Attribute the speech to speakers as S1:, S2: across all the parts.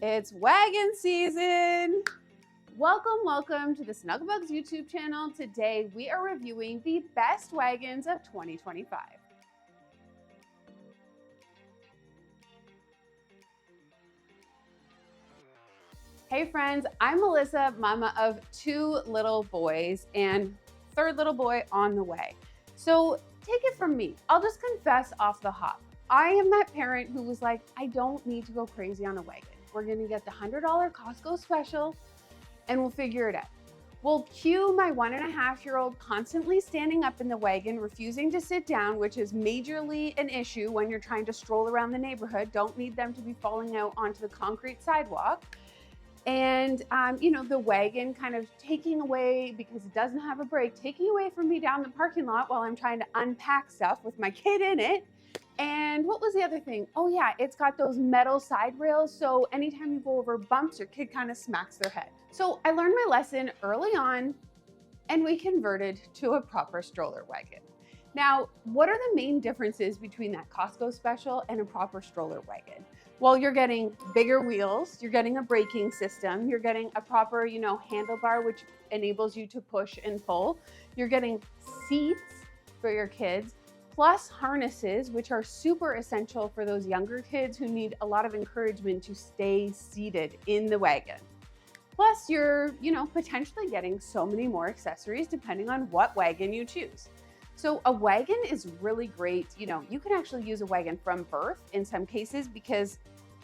S1: It's wagon season. Welcome to the Snuggle Bugz YouTube channel. Today we are reviewing the best wagons of 2025. Hey friends, I'm Melissa, mama of 2 little boys and 3rd little boy on the way. So take it from me, I'll just confess off the hop. I am that parent who was like, I don't need to go crazy on a wagon. We're gonna get the $100 Costco special and we'll figure it out. Well, cue my 1.5-year-old constantly standing up in the wagon, refusing to sit down, which is majorly an issue when you're trying to stroll around the neighborhood. Don't need them to be falling out onto the concrete sidewalk. And, the wagon kind of taking away, because it doesn't have a brake, taking away from me down the parking lot while I'm trying to unpack stuff with my kid in it. And what was the other thing? Oh yeah, it's got those metal side rails. So anytime you go over bumps, your kid kind of smacks their head. So I learned my lesson early on and we converted to a proper stroller wagon. Now, what are the main differences between that Costco special and a proper stroller wagon? Well, you're getting bigger wheels, you're getting a braking system, you're getting a proper, handlebar, which enables you to push and pull. You're getting seats for your kids, plus harnesses, which are super essential for those younger kids who need a lot of encouragement to stay seated in the wagon. Plus, you're, potentially getting so many more accessories depending on what wagon you choose. So a wagon is really great. You can actually use a wagon from birth in some cases, because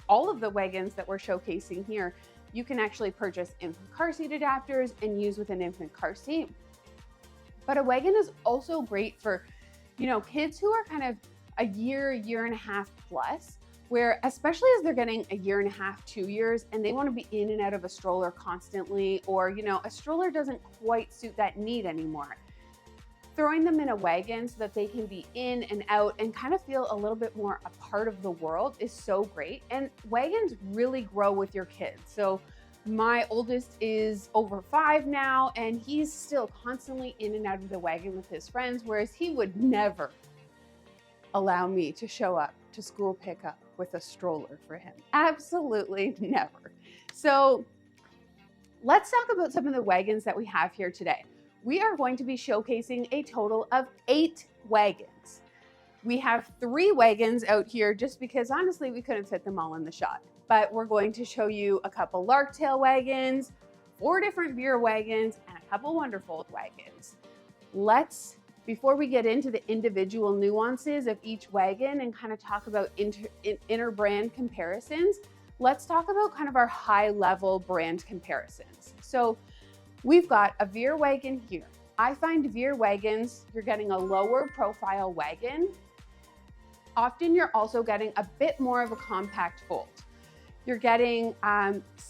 S1: all of the wagons that we're showcasing here, you can actually purchase infant car seat adapters and use with an infant car seat. But a wagon is also great for, kids who are kind of a year and a half plus, where especially as they're getting a 1.5 years, 2 years, and they want to be in and out of a stroller constantly, or, a stroller doesn't quite suit that need anymore. Throwing them in a wagon so that they can be in and out and kind of feel a little bit more a part of the world is so great. And wagons really grow with your kids. So my oldest is over 5 now, and he's still constantly in and out of the wagon with his friends, whereas he would never allow me to show up to school pickup with a stroller for him. Absolutely never. So let's talk about some of the wagons that we have here today. We are going to be showcasing a total of 8 wagons. We have 3 wagons out here just because honestly we couldn't fit them all in the shot. But we're going to show you a couple Larktale wagons, 4 different Veer wagons, and a couple Wonderfold wagons. Before we get into the individual nuances of each wagon and kind of talk about inter-brand comparisons, let's talk about kind of our high-level brand comparisons. So we've got a Veer wagon here. I find Veer wagons, you're getting a lower profile wagon. Often you're also getting a bit more of a compact fold. You're getting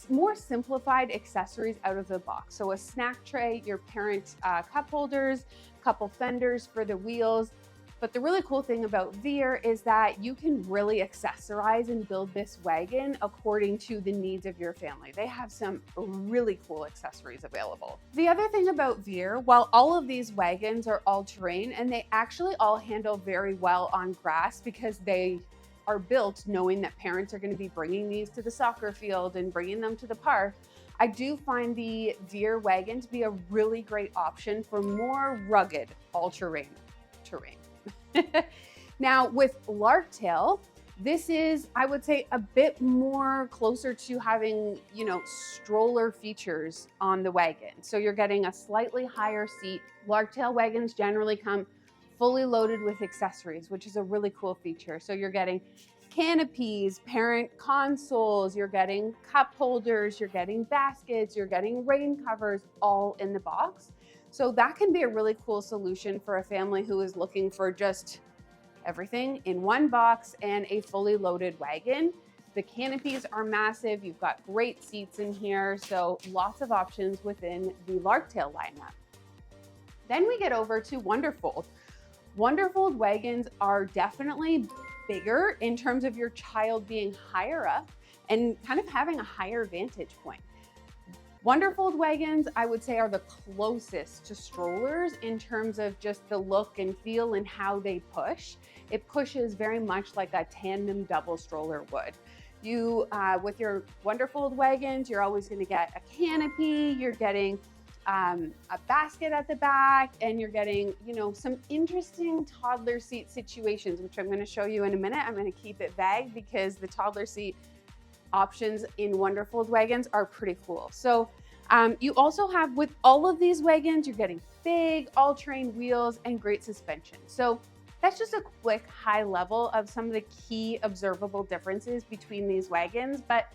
S1: more simplified accessories out of the box. So a snack tray, your parent cup holders, couple fenders for the wheels. But the really cool thing about Veer is that you can really accessorize and build this wagon according to the needs of your family. They have some really cool accessories available. The other thing about Veer, while all of these wagons are all-terrain, and they actually all handle very well on grass because they are built knowing that parents are going to be bringing these to the soccer field and bringing them to the park, I do find the Veer wagon to be a really great option for more rugged all-terrain terrain. Now with Larktale, this is, I would say, a bit more closer to having, stroller features on the wagon. So you're getting a slightly higher seat. Larktale wagons generally come fully loaded with accessories, which is a really cool feature. So you're getting canopies, parent consoles, you're getting cup holders, you're getting baskets, you're getting rain covers all in the box. So that can be a really cool solution for a family who is looking for just everything in one box and a fully loaded wagon. The canopies are massive. You've got great seats in here. So lots of options within the Larktale lineup. Then we get over to Wonderfold. Wonderfold wagons are definitely bigger in terms of your child being higher up and kind of having a higher vantage point. Wonderfold wagons, I would say, are the closest to strollers in terms of just the look and feel and how they push. It pushes very much like a tandem double stroller would. With your Wonderfold wagons, you're always going to get a canopy, you're getting a basket at the back, and you're getting, some interesting toddler seat situations, which I'm going to show you in a minute. I'm going to keep it vague because the toddler seat options in Wonderfold wagons are pretty cool. So you also have, with all of these wagons, you're getting big all-terrain wheels and great suspension. So that's just a quick high level of some of the key observable differences between these wagons, but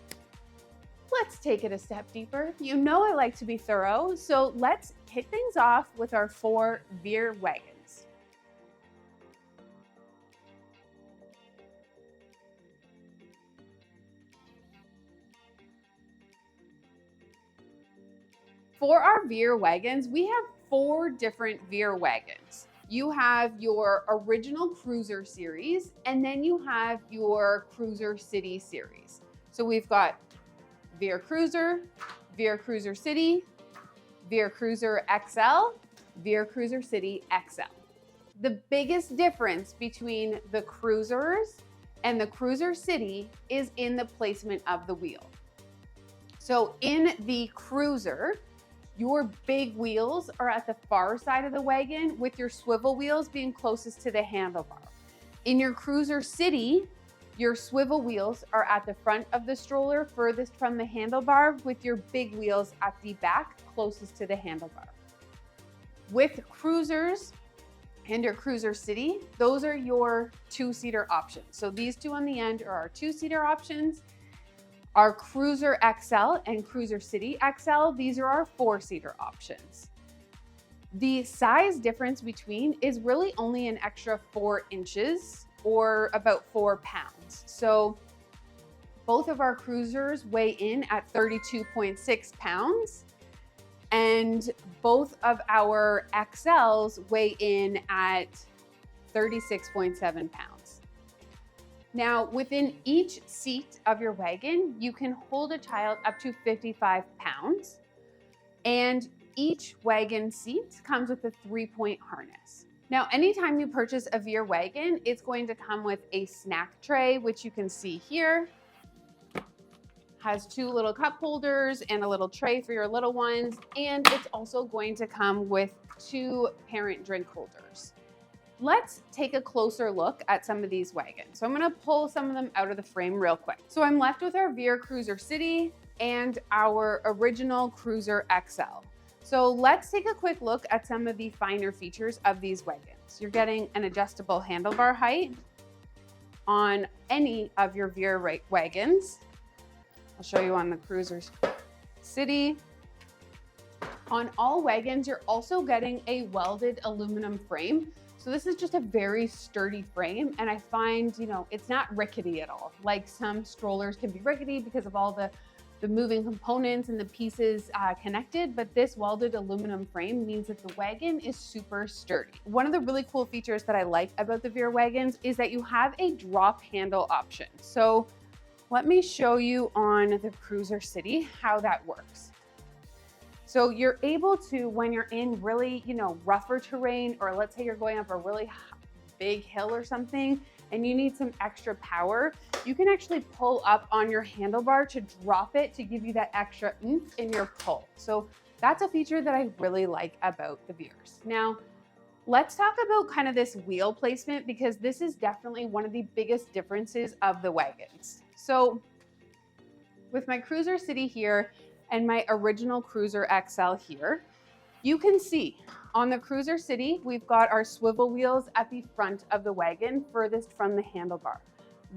S1: let's take it a step deeper. You know I like to be thorough, so let's kick things off with our 4 Veer wagons. For our Veer wagons, we have 4 different Veer wagons. You have your original Cruiser series, and then you have your Cruiser City series. So we've got Veer Cruiser City, Veer Cruiser XL, Veer Cruiser City XL. The biggest difference between the Cruisers and the Cruiser City is in the placement of the wheel. So in the Cruiser, your big wheels are at the far side of the wagon, with your swivel wheels being closest to the handlebar. In your Cruiser City, your swivel wheels are at the front of the stroller, furthest from the handlebar, with your big wheels at the back, closest to the handlebar. With Cruisers and your Cruiser City, those are your 2-seater options. So these 2 on the end are our 2-seater options. Our Cruiser XL and Cruiser City XL, these are our 4-seater options. The size difference between is really only an extra 4 inches or about 4 pounds. So both of our Cruisers weigh in at 32.6 pounds, and both of our XLs weigh in at 36.7 pounds. Now, within each seat of your wagon, you can hold a child up to 55 pounds, and each wagon seat comes with a 3-point harness. Now, anytime you purchase a Veer wagon, it's going to come with a snack tray, which you can see here. Has 2 little cup holders and a little tray for your little ones, and it's also going to come with 2 parent drink holders. Let's take a closer look at some of these wagons. So I'm gonna pull some of them out of the frame real quick. So I'm left with our Veer Cruiser City and our original Cruiser XL. So let's take a quick look at some of the finer features of these wagons. You're getting an adjustable handlebar height on any of your Veer wagons. I'll show you on the Cruiser City. On all wagons, you're also getting a welded aluminum frame. So this is just a very sturdy frame, and I find, it's not rickety at all. Like some strollers can be rickety because of all the moving components and the pieces connected, but this welded aluminum frame means that the wagon is super sturdy. One of the really cool features that I like about the Veer wagons is that you have a drop handle option. So let me show you on the Cruiser City how that works. So you're able to, when you're in really, rougher terrain, or let's say you're going up a really big hill or something, and you need some extra power, you can actually pull up on your handlebar to drop it to give you that extra oomph in your pull. So that's a feature that I really like about the Veers. Now, let's talk about kind of this wheel placement, because this is definitely one of the biggest differences of the wagons. So with my Cruiser City here and my original Cruiser XL here, you can see on the Cruiser City, we've got our swivel wheels at the front of the wagon, furthest from the handlebar.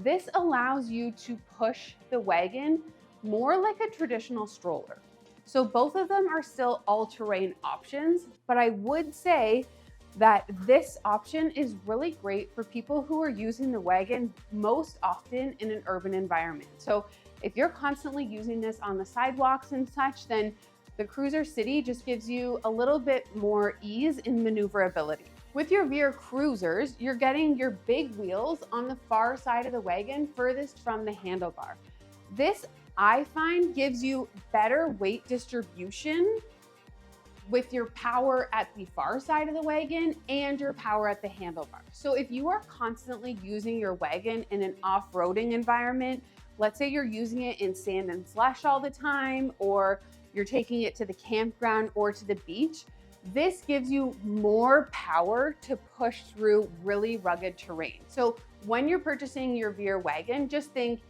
S1: This allows you to push the wagon more like a traditional stroller. So both of them are still all-terrain options, but I would say that this option is really great for people who are using the wagon most often in an urban environment. So if you're constantly using this on the sidewalks and such, then the Cruiser City just gives you a little bit more ease in maneuverability. With your Veer Cruisers, you're getting your big wheels on the far side of the wagon, furthest from the handlebar. This, I find, gives you better weight distribution with your power at the far side of the wagon and your power at the handlebar. So if you are constantly using your wagon in an off-roading environment let's say you're using it in sand and slush all the time, or you're taking it to the campground or to the beach, this gives you more power to push through really rugged terrain. So when you're purchasing your Veer wagon, just think,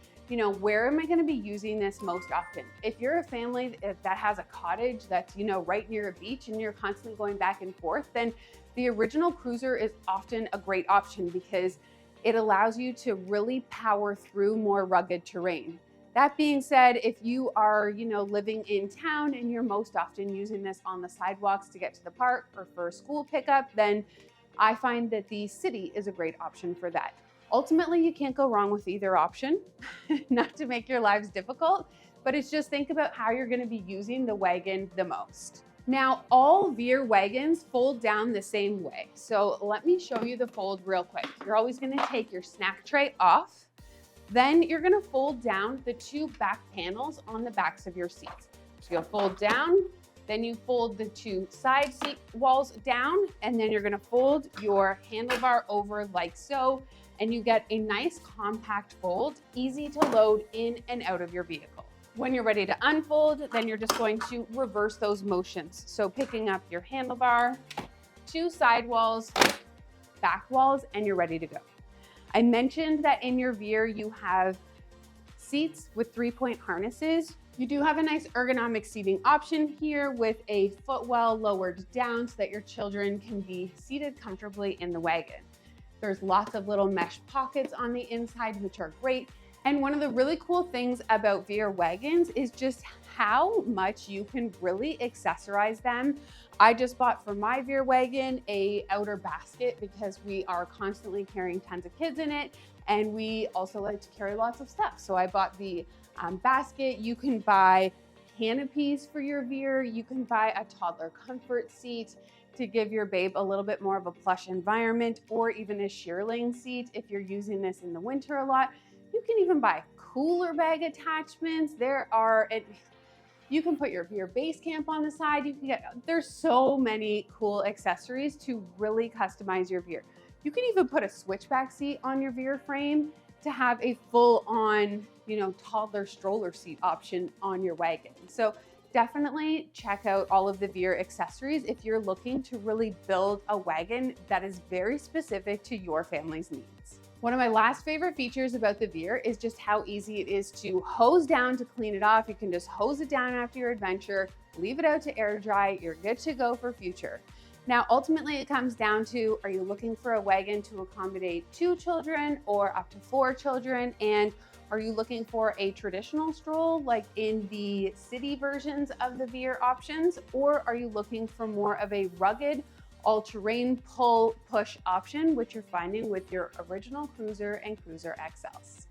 S1: where am I going to be using this most often? If you're a family that has a cottage that's, right near a beach and you're constantly going back and forth, then the original cruiser is often a great option because it allows you to really power through more rugged terrain. That being said, if you are, living in town and you're most often using this on the sidewalks to get to the park or for school pickup, then I find that the City is a great option for that. Ultimately, you can't go wrong with either option, not to make your lives difficult, but it's just think about how you're going to be using the wagon the most. Now, all Veer wagons fold down the same way. So let me show you the fold real quick. You're always going to take your snack tray off. Then you're going to fold down the two back panels on the backs of your seats. So you'll fold down, then you fold the two side seat walls down, and then you're going to fold your handlebar over like so, and you get a nice compact fold, easy to load in and out of your vehicle. When you're ready to unfold, then you're just going to reverse those motions. So picking up your handlebar, two side walls, back walls, and you're ready to go. I mentioned that in your Veer, you have seats with 3-point harnesses. You do have a nice ergonomic seating option here with a footwell lowered down so that your children can be seated comfortably in the wagon. There's lots of little mesh pockets on the inside, which are great. And one of the really cool things about Veer wagons is just how much you can really accessorize them. I just bought for my Veer wagon a outer basket because we are constantly carrying tons of kids in it, and we also like to carry lots of stuff. So I bought the basket. You can buy canopies for your Veer. You can buy a toddler comfort seat to give your babe a little bit more of a plush environment, or even a shearling seat if you're using this in the winter a lot. You can even buy cooler bag attachments. You can put your Veer base camp on the side. There's so many cool accessories to really customize your Veer. You can even put a switchback seat on your Veer frame to have a full on, toddler stroller seat option on your wagon. So definitely check out all of the Veer accessories if you're looking to really build a wagon that is very specific to your family's needs. One of my last favorite features about the Veer is just how easy it is to hose down to clean it off. You can just hose it down after your adventure, leave it out to air dry, you're good to go for future. Now, ultimately it comes down to, are you looking for a wagon to accommodate 2 children or up to 4 children? And are you looking for a traditional stroll like in the City versions of the Veer options? Or are you looking for more of a rugged, all-terrain pull push option, which you're finding with your original Cruiser and Cruiser XLs?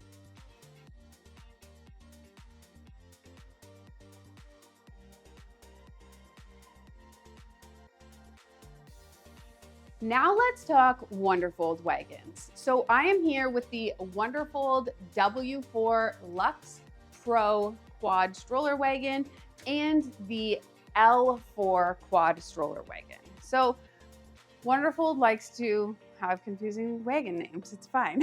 S1: Now let's talk Wonderfold wagons. So I am here with the Wonderfold W4 Luxe Pro Quad stroller wagon and the L4 Quad stroller wagon. So Wonderfold likes to have confusing wagon names, it's fine.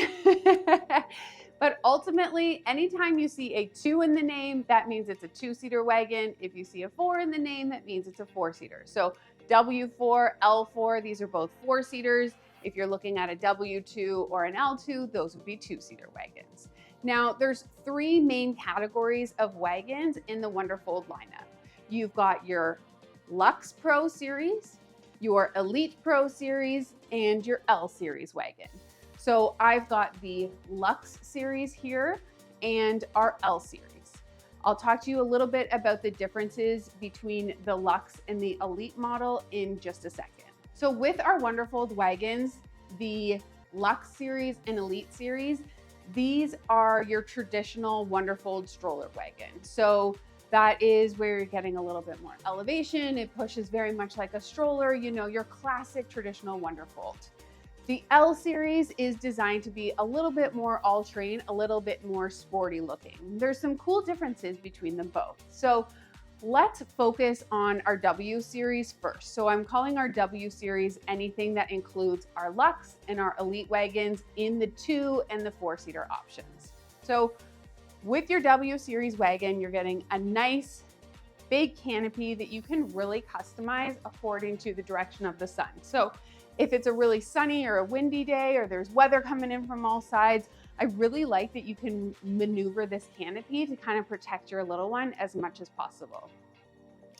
S1: But ultimately, anytime you see a 2 in the name, that means it's a 2-seater wagon. If you see a 4 in the name, that means it's a 4-seater. So W4, L4, these are both 4-seaters. If you're looking at a W2 or an L2, those would be 2-seater wagons. Now, there's 3 main categories of wagons in the Wonderfold lineup. You've got your Luxe Pro Series, your Elite Pro Series, and your L-Series wagon. So I've got the Luxe Series here and our L-Series. I'll talk to you a little bit about the differences between the Luxe and the Elite model in just a second. So with our Wonderfold wagons, the Luxe Series and Elite Series, these are your traditional Wonderfold stroller wagon. So that is where you're getting a little bit more elevation. It pushes very much like a stroller, your classic traditional Wonderfold. The L-Series is designed to be a little bit more all-terrain, a little bit more sporty looking. There's some cool differences between them both. So let's focus on our W-Series first. So I'm calling our W-Series anything that includes our Luxe and our Elite wagons in the 2 and the 4-seater options. So With your W Series wagon, you're getting a nice big canopy that you can really customize according to the direction of the sun. So if it's a really sunny or a windy day, or there's weather coming in from all sides, I really like that you can maneuver this canopy to kind of protect your little one as much as possible.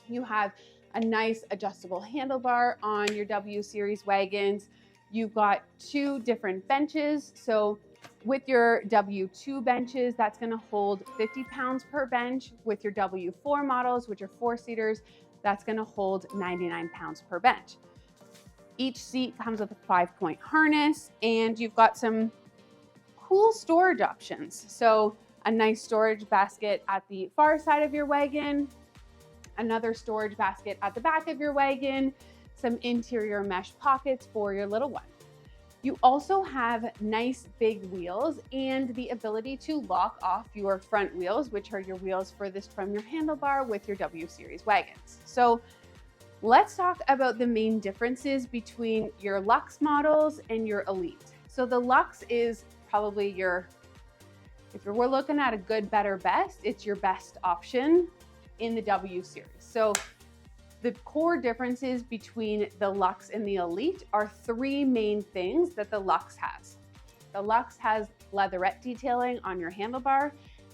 S1: You have a nice adjustable handlebar on your W Series wagons. You've got 2 different benches. So with your W2 benches, that's going to hold 50 pounds per bench. With your W4 models, which are 4-seaters, that's going to hold 99 pounds per bench. Each seat comes with a 5-point harness, and you've got some cool storage options. So a nice storage basket at the far side of your wagon, another storage basket at the back of your wagon, some interior mesh pockets for your little one. You also have nice big wheels and the ability to lock off your front wheels, which are your wheels furthest from your handlebar with your W Series wagons. So let's talk about the main differences between your Luxe models and your Elite. So the Luxe is probably if we're looking at a good, better, best, it's your best option in the W Series. So the core differences between the Luxe and the Elite are 3 main things that the Luxe has. The Luxe has leatherette detailing on your handlebar.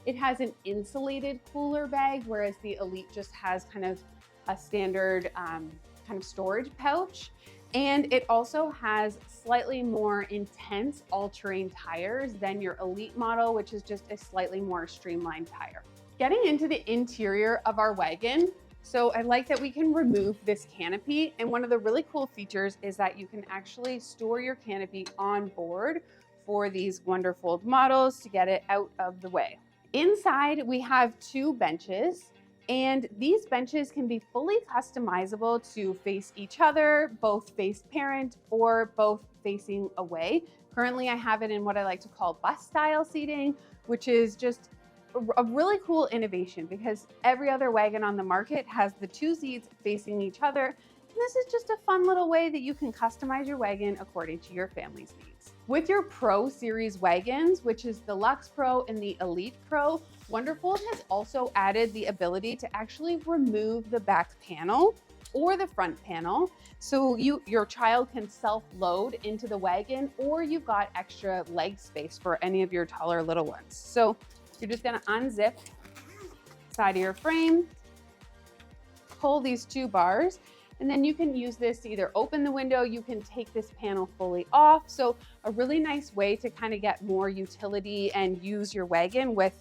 S1: It has an insulated cooler bag, whereas the Elite just has kind of a standard kind of storage pouch. And it also has slightly more intense all-terrain tires than your Elite model, which is just a slightly more streamlined tire. Getting into the interior of our wagon, so I like that we can remove this canopy, and one of the really cool features is that you can actually store your canopy on board for these Wonderfold models to get it out of the way. Inside, we have 2 benches, and these benches can be fully customizable to face each other, both face parent or both facing away. Currently, I have it in what I like to call bus style seating, which is just a really cool innovation because every other wagon on the market has the 2 seats facing each other. And this is just a fun little way that you can customize your wagon according to your family's needs. With your Pro Series wagons, which is the Luxe Pro and the Elite Pro, Wonderfold has also added the ability to actually remove the back panel or the front panel. So your child can self-load into the wagon, or you've got extra leg space for any of your taller little ones. So you're just gonna unzip side of your frame, pull these 2 bars, and then you can use this to either open the window, you can take this panel fully off. So a really nice way to kind of get more utility and use your wagon with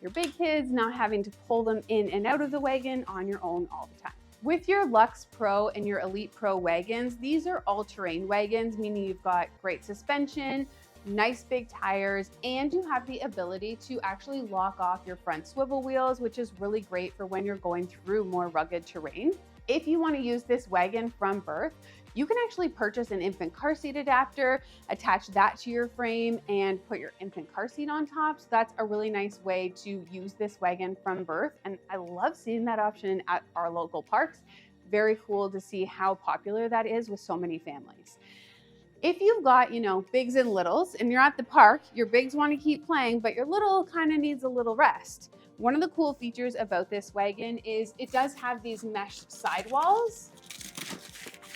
S1: your big kids, not having to pull them in and out of the wagon on your own all the time. With your Luxe Pro and your Elite Pro wagons, these are all-terrain wagons, meaning you've got great suspension, nice big tires, and you have the ability to actually lock off your front swivel wheels, which is really great for when you're going through more rugged terrain. If you want to use this wagon from birth, you can actually purchase an infant car seat adapter, attach that to your frame, and put your infant car seat on top. So that's a really nice way to use this wagon from birth. And I love seeing that option at our local parks. Very cool to see how popular that is with so many families. If you've got, bigs and littles and you're at the park, your bigs want to keep playing, but your little kind of needs a little rest. One of the cool features about this wagon is it does have these mesh sidewalls,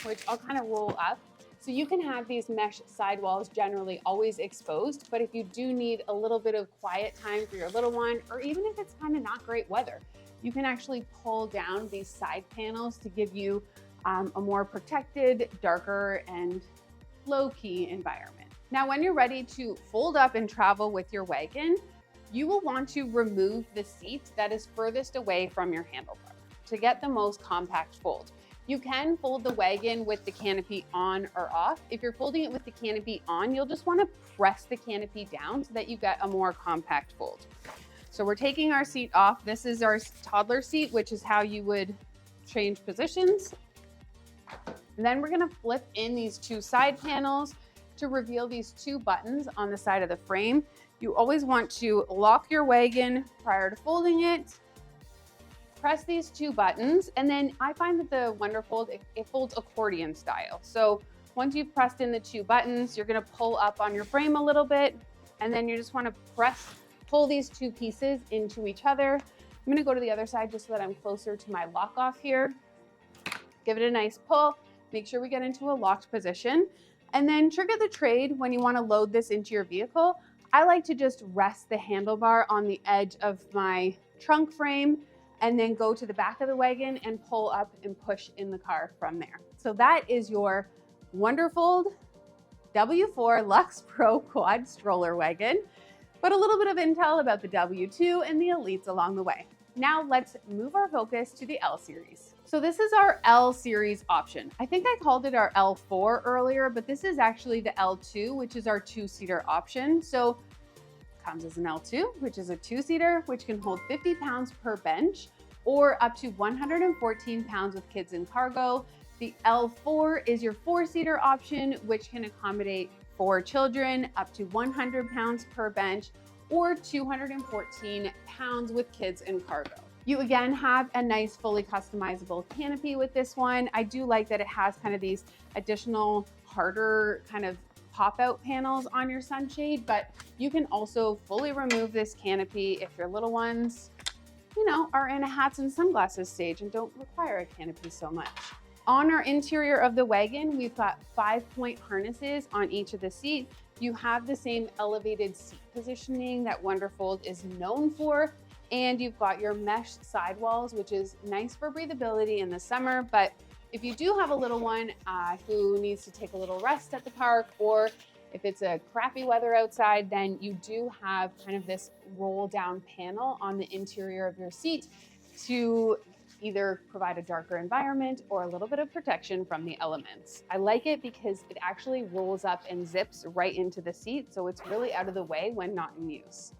S1: which I'll kind of roll up. So you can have these mesh sidewalls generally always exposed, but if you do need a little bit of quiet time for your little one, or even if it's kind of not great weather, you can actually pull down these side panels to give you a more protected, darker, and low-key environment. Now, when you're ready to fold up and travel with your wagon, you will want to remove the seat that is furthest away from your handlebar to get the most compact fold. You can fold the wagon with the canopy on or off. If you're folding it with the canopy on, you'll just want to press the canopy down so that you get a more compact fold. So we're taking our seat off. This is our toddler seat, which is how you would change positions. And then we're going to flip in these 2 side panels to reveal these 2 buttons on the side of the frame. You always want to lock your wagon prior to folding it, press these 2 buttons, and then I find that the Wonderfold, it folds accordion style. So once you've pressed in the 2 buttons, you're going to pull up on your frame a little bit, and then you just want to press pull these two pieces into each other. I'm gonna go to the other side just so that I'm closer to my lock off here. Give it a nice pull. Make sure we get into a locked position, and then trigger the trade when you want to load this into your vehicle. I like to just rest the handlebar on the edge of my trunk frame and then go to the back of the wagon and pull up and push in the car from there. So that is your Wonderfold W4 Luxe Pro Quad stroller wagon, but a little bit of intel about the W2 and the Elites along the way. Now let's move our focus to the L-Series. So this is our L-Series option. I think I called it our L4 earlier, but this is actually the L2, which is our two-seater option. So it comes as an L2, which is a two-seater, which can hold 50 pounds per bench or up to 114 pounds with kids and cargo. The L4 is your four-seater option, which can accommodate 4 children up to 100 pounds per bench or 214 pounds with kids and cargo. You again have a nice fully customizable canopy with this one. I do like that it has kind of these additional harder kind of pop-out panels on your sunshade, but you can also fully remove this canopy if your little ones, you know, are in a hats and sunglasses stage and don't require a canopy so much. On our interior of the wagon, we've got 5-point harnesses on each of the seats. You have the same elevated seat positioning that Wonderfold is known for, and you've got your mesh sidewalls, which is nice for breathability in the summer. But if you do have a little one who needs to take a little rest at the park, or if it's a crappy weather outside, then you do have kind of this roll down panel on the interior of your seat to either provide a darker environment or a little bit of protection from the elements. I like it because it actually rolls up and zips right into the seat, so it's really out of the way when not in use.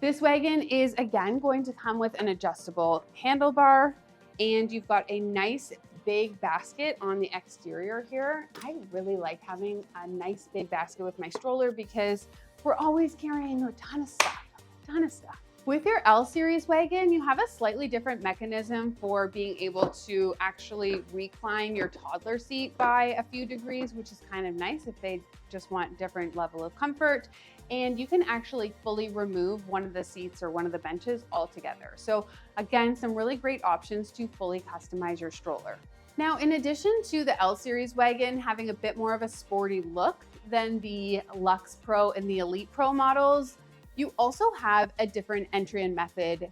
S1: This wagon is again going to come with an adjustable handlebar, and you've got a nice big basket on the exterior here. I really like having a nice big basket with my stroller because we're always carrying a ton of stuff. With your L-Series wagon, you have a slightly different mechanism for being able to actually recline your toddler seat by a few degrees, which is kind of nice if they just want different level of comfort. And you can actually fully remove one of the seats or one of the benches altogether. So again, some really great options to fully customize your stroller. Now, in addition to the L-Series wagon having a bit more of a sporty look than the Luxe Pro and the Elite Pro models, you also have a different entry and method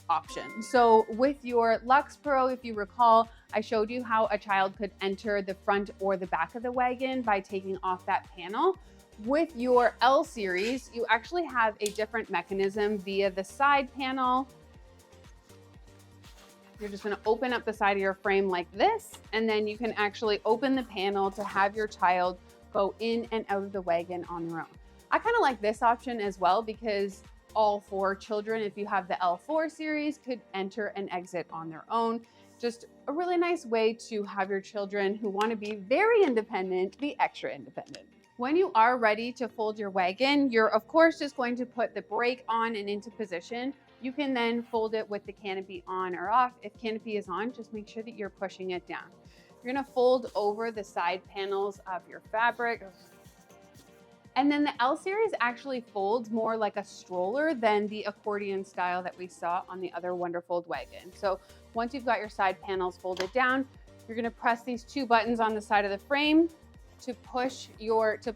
S1: option. So with your Luxe Pro, if you recall, I showed you how a child could enter the front or the back of the wagon by taking off that panel. With your L-Series, you actually have a different mechanism via the side panel. You're just going to open up the side of your frame like this, and then you can actually open the panel to have your child go in and out of the wagon on their own. I kind of like this option as well because all 4 children, if you have the L4 series, could enter and exit on their own. Just a really nice way to have your children who want to be very independent be extra independent. When you are ready to fold your wagon, you're of course just going to put the brake on and into position. You can then fold it with the canopy on or off. If canopy is on, just make sure that you're pushing it down. You're going to fold over the side panels of your fabric. And then the L-Series actually folds more like a stroller than the accordion style that we saw on the other Wonderfold wagon. So once you've got your side panels folded down, you're going to press these 2 buttons on the side of the frame to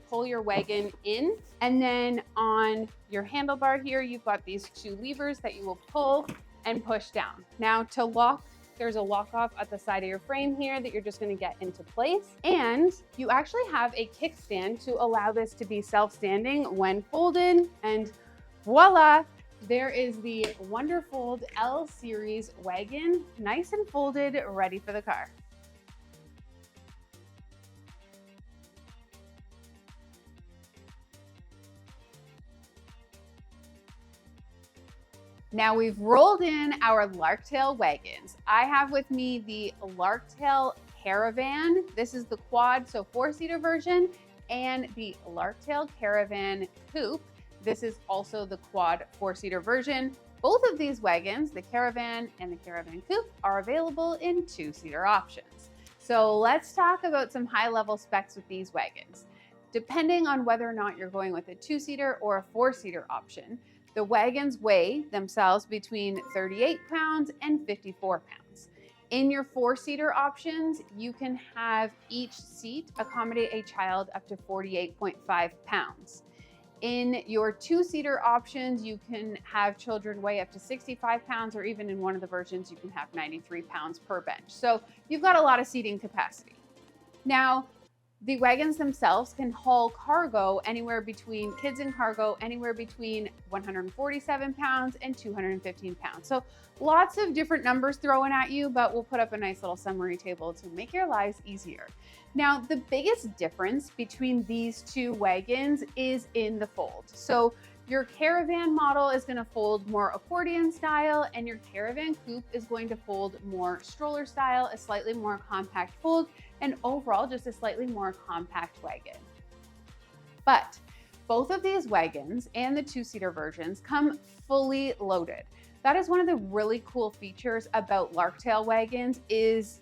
S1: pull your wagon in. And then on your handlebar here, you've got these 2 levers that you will pull and push down. Now to lock, there's a lock off at the side of your frame here that you're just going to get into place. And you actually have a kickstand to allow this to be self-standing when folded. And voila, there is the Wonderfold L-Series wagon, nice and folded, ready for the car. Now we've rolled in our Larktale wagons. I have with me the Larktale Caravan. This is the quad, so 4-seater version, and the Larktale Caravan Coupe. This is also the quad 4-seater version. Both of these wagons, the Caravan and the Caravan Coupe, are available in 2-seater options. So let's talk about some high-level specs with these wagons. Depending on whether or not you're going with a 2-seater or a 4-seater option, The wagons weigh themselves between 38 pounds and 54 pounds. In your 4-seater options, you can have each seat accommodate a child up to 48.5 pounds. In your 2-seater options, you can have children weigh up to 65 pounds, or even in one of the versions, you can have 93 pounds per bench. So you've got a lot of seating capacity. Now, the wagons themselves can haul cargo anywhere between, kids and cargo, anywhere between 147 pounds and 215 pounds. So lots of different numbers thrown at you, but we'll put up a nice little summary table to make your lives easier. Now, the biggest difference between these two wagons is in the fold. So your Caravan model is going to fold more accordion style, and your Caravan Coupe is going to fold more stroller style, a slightly more compact fold, and overall just a slightly more compact wagon. But both of these wagons and the 2-seater versions come fully loaded. That is one of the really cool features about Larktale wagons, is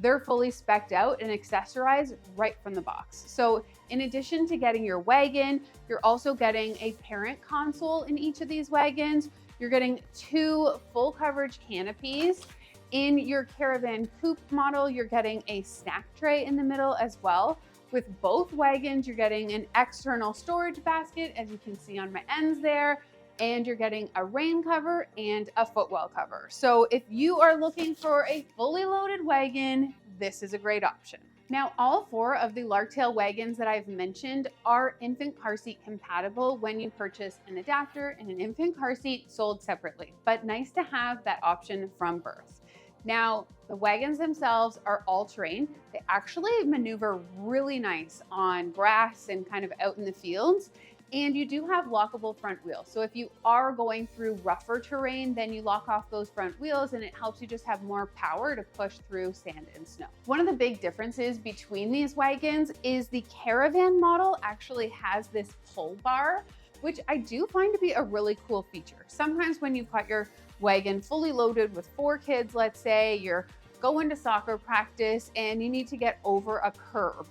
S1: they're fully spec'd out and accessorized right from the box. So in addition to getting your wagon, you're also getting a parent console in each of these wagons. You're getting 2 full coverage canopies. In your Caravan Coupe model, you're getting a snack tray in the middle as well. With both wagons, you're getting an external storage basket, as you can see on my ends there, and you're getting a rain cover and a footwell cover. So if you are looking for a fully loaded wagon, this is a great option. Now, all 4 of the Larktale wagons that I've mentioned are infant car seat compatible when you purchase an adapter and an infant car seat sold separately, but nice to have that option from birth. Now, the wagons themselves are all-terrain. They actually maneuver really nice on grass and kind of out in the fields. And you do have lockable front wheels. So if you are going through rougher terrain, then you lock off those front wheels and it helps you just have more power to push through sand and snow. One of the big differences between these wagons is the Caravan model actually has this pull bar, which I do find to be a really cool feature. Sometimes when you've got your wagon fully loaded with 4 kids, let's say you're going to soccer practice and you need to get over a curb.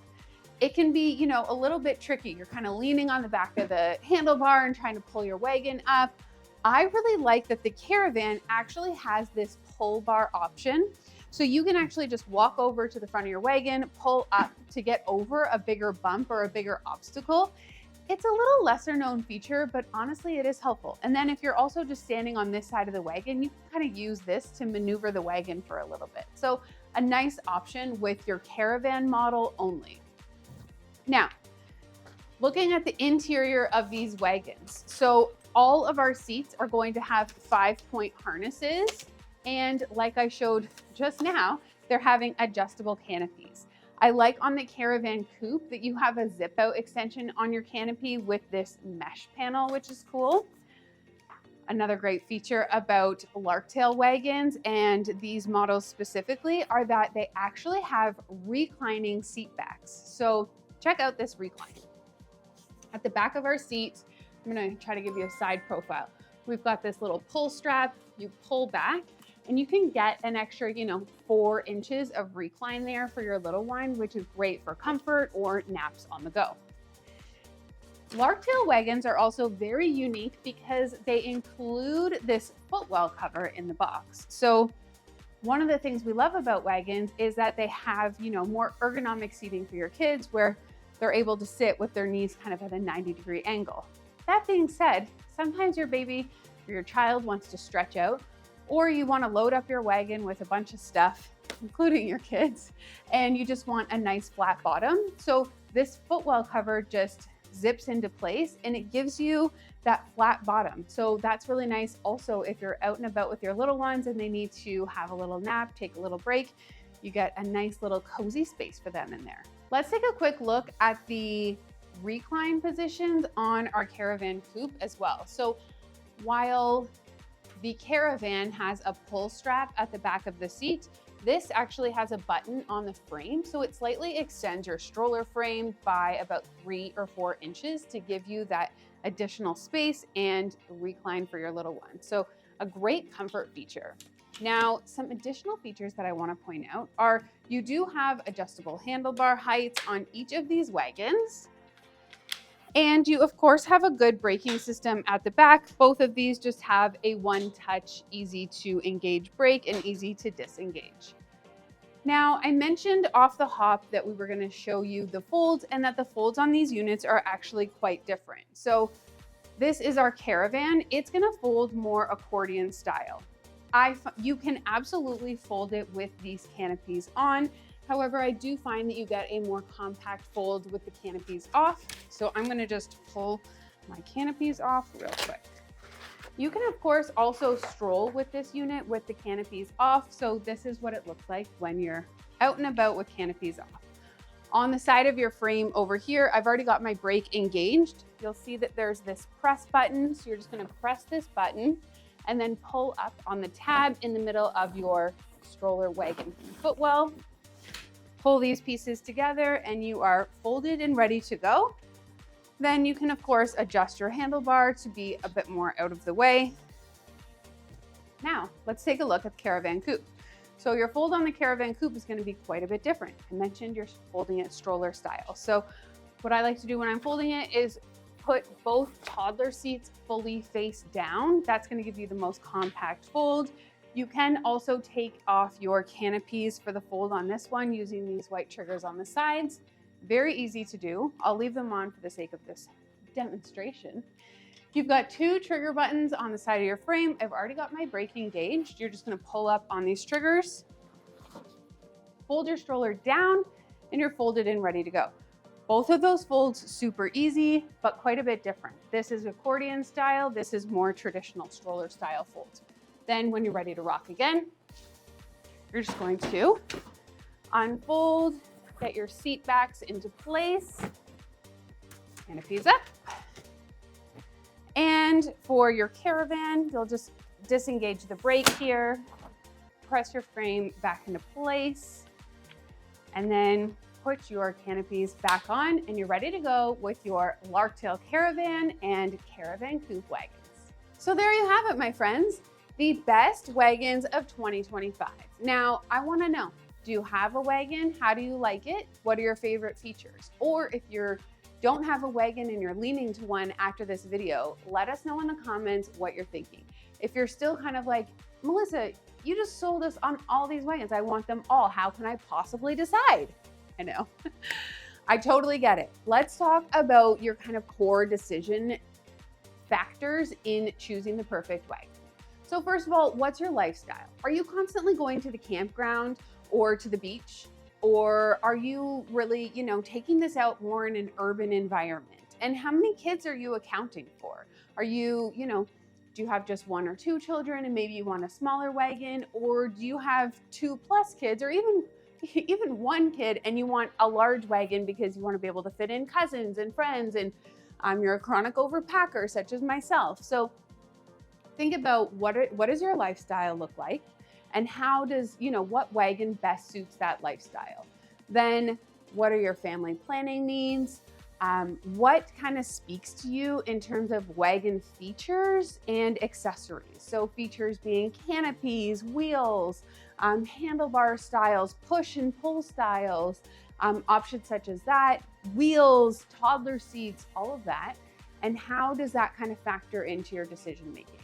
S1: It can be, you know, a little bit tricky. You're kind of leaning on the back of the handlebar and trying to pull your wagon up. I really like that the Caravan actually has this pull bar option. So you can actually just walk over to the front of your wagon, pull up to get over a bigger bump or a bigger obstacle. It's a little lesser known feature, but honestly, it is helpful. And then if you're also just standing on this side of the wagon, you can kind of use this to maneuver the wagon for a little bit. So a nice option with your Caravan model only. Now, looking at the interior of these wagons. So all of our seats are going to have 5-point harnesses. And like I showed just now, they're having adjustable canopies. I like on the Caravan Coupe that you have a zip out extension on your canopy with this mesh panel, which is cool. Another great feature about Larktale wagons and these models specifically are that they actually have reclining seat backs. So check out this recline. At the back of our seat, I'm gonna try to give you a side profile. We've got this little pull strap, you pull back, and you can get an extra, 4 inches of recline there for your little one, which is great for comfort or naps on the go. Larktale wagons are also very unique because they include this footwell cover in the box. So one of the things we love about wagons is that they have, more ergonomic seating for your kids where they're able to sit with their knees kind of at a 90-degree angle. That being said, sometimes your baby or your child wants to stretch out, or you want to load up your wagon with a bunch of stuff, including your kids, and you just want a nice flat bottom. So this footwell cover just zips into place and it gives you that flat bottom. So that's really nice. Also, if you're out and about with your little ones and they need to have a little nap, take a little break, you get a nice little cozy space for them in there. Let's take a quick look at the recline positions on our Caravan Coupe as well. So while the Caravan has a pull strap at the back of the seat, this actually has a button on the frame, so it slightly extends your stroller frame by about 3 or 4 inches to give you that additional space and recline for your little one. So a great comfort feature. Now, some additional features that I want to point out are you do have adjustable handlebar heights on each of these wagons. And you of course have a good braking system at the back. Both of these just have a one-touch, easy to engage brake and easy to disengage. Now, I mentioned off the hop that we were going to show you the folds and that the folds on these units are actually quite different. So this is our Caravan. It's going to fold more accordion style. You can absolutely fold it with these canopies on. However, I do find that you get a more compact fold with the canopies off. So I'm going to just pull my canopies off real quick. You can of course also stroll with this unit with the canopies off. So this is what it looks like when you're out and about with canopies off. On the side of your frame over here, I've already got my brake engaged. You'll see that there's this press button. So you're just going to press this button and then pull up on the tab in the middle of your stroller wagon footwell. Pull these pieces together and you are folded and ready to go. Then you can of course adjust your handlebar to be a bit more out of the way. Now let's take a look at the Caravan Coupe. So your fold on the Caravan Coupe is going to be quite a bit different. I mentioned you're folding it stroller style. So what I like to do when I'm folding it is put both toddler seats fully face down. That's going to give you the most compact fold. You can also take off your canopies for the fold on this one using these white triggers on the sides. Very easy to do. I'll leave them on for the sake of this demonstration. You've got two trigger buttons on the side of your frame. I've already got my brake engaged. You're just going to pull up on these triggers, fold your stroller down, and you're folded and ready to go. Both of those folds super easy, but quite a bit different. This is accordion style. This is more traditional stroller style fold. Then when you're ready to rock again, you're just going to unfold, get your seat backs into place, canopies up. And for your Caravan, you'll just disengage the brake here, press your frame back into place, and then put your canopies back on and you're ready to go with your Larktale Caravan and Caravan Coupe wagons. So there you have it, my friends, the best wagons of 2025. Now, I want to know, do you have a wagon? How do you like it? What are your favorite features? Or if you don't have a wagon and you're leaning to one after this video, let us know in the comments what you're thinking. If you're still kind of like, Melissa, you just sold us on all these wagons. I want them all. How can I possibly decide? I know. I totally get it. Let's talk about your kind of core decision factors in choosing the perfect wagon. So first of all, what's your lifestyle? Are you constantly going to the campground or to the beach? Or are you really, taking this out more in an urban environment? And how many kids are you accounting for? Are you, do you have just one or two children and maybe you want a smaller wagon? Or do you have 2+ kids or even one kid and you want a large wagon because you want to be able to fit in cousins and friends and you're a chronic overpacker such as myself. So think about what does your lifestyle look like? And how does, what wagon best suits that lifestyle? Then what are your family planning needs? What kind of speaks to you in terms of wagon features and accessories? So features being canopies, wheels, handlebar styles, push and pull styles, options such as that, wheels, toddler seats, all of that. And how does that kind of factor into your decision making?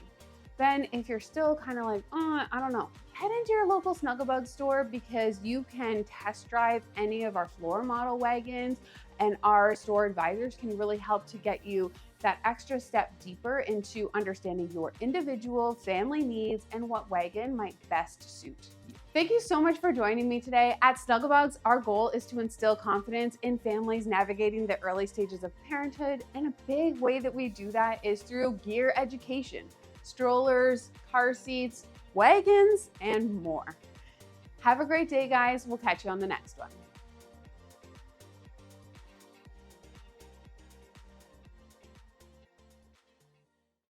S1: Then if you're still kind of like, I don't know, head into your local Snuggle store because you can test drive any of our floor model wagons and our store advisors can really help to get you that extra step deeper into understanding your individual family needs and what wagon might best suit you. Thank you so much for joining me today. At Bugz, our goal is to instill confidence in families navigating the early stages of parenthood, and a big way that we do that is through gear education. Strollers, car seats, wagons, and more. Have a great day, guys. We'll catch you on the next one.